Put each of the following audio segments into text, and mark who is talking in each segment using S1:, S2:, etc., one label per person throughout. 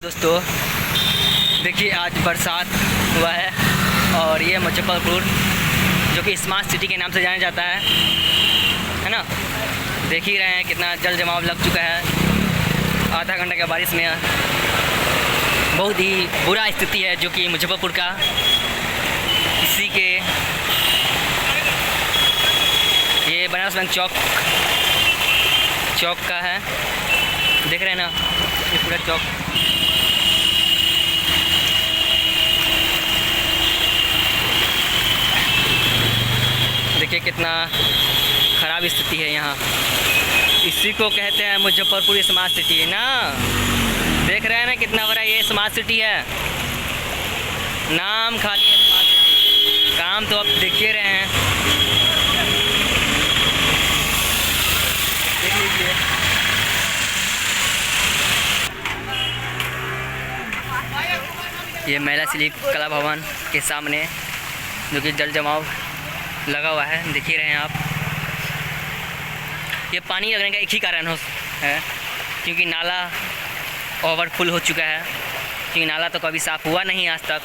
S1: दोस्तों देखिए, आज बरसात हुआ है और ये मुजफ्फरपुर जो कि स्मार्ट सिटी के नाम से जाना जाता है ना। देख ही रहे हैं कितना जल जमाव लग चुका है। आधा घंटा के बारिश में बहुत ही बुरा स्थिति है जो कि मुजफ्फरपुर का। इसी के ये बनारस बैंक चौक का है, देख रहे हैं ना, ये पूरा चौक। देखिए कितना ख़राब स्थिति है यहाँ। इसी को कहते हैं मुजफ्फरपुर स्मार्ट सिटी ना। देख रहे हैं ना कितना बड़ा ये स्मार्ट सिटी है। नाम खाली है स्मार्ट सिटी, काम तो आप देख ही रहे हैं। देख लीजिए, ये महिला शिल्प कला भवन के सामने जो कि जल जमाव लगा हुआ है, देख ही रहे हैं आप। ये पानी लगने का एक ही कारण है, क्योंकि नाला ओवरफुल हो चुका है। क्योंकि नाला तो कभी साफ़ हुआ नहीं आज तक,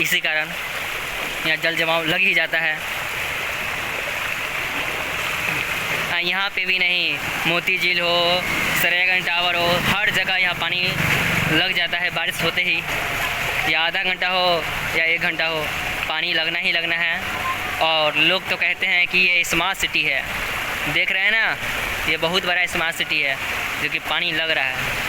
S1: इसी कारण यहाँ जल जमाव लग ही जाता है। यहाँ पे भी नहीं, मोती झील हो, सरेगन टावर हो, हर जगह यहाँ पानी लग जाता है। बारिश होते ही या आधा घंटा हो या 1 घंटा हो, पानी लगना ही लगना है। और लोग तो कहते हैं कि ये स्मार्ट सिटी है। देख रहे हैं ना, ये बहुत बड़ा स्मार्ट सिटी है जो कि पानी लग रहा है।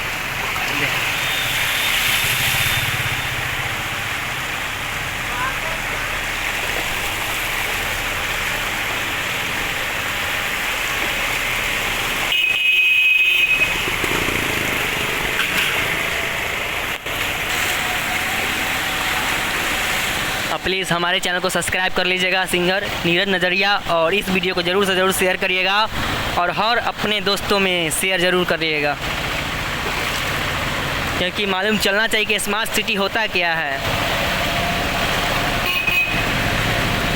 S1: प्लीज़ हमारे चैनल को सब्सक्राइब कर लीजिएगा, सिंगर नीरज नज़रिया। और इस वीडियो को ज़रूर से ज़रूर शेयर करिएगा और हर अपने दोस्तों में शेयर ज़रूर करिएगा, क्योंकि मालूम चलना चाहिए कि स्मार्ट सिटी होता क्या है।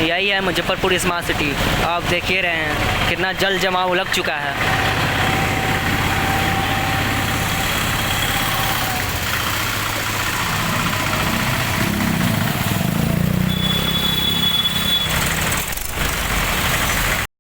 S1: यही है मुजफ्फरपुर स्मार्ट सिटी। आप देख ही रहे हैं कितना जल जमाव लग चुका है।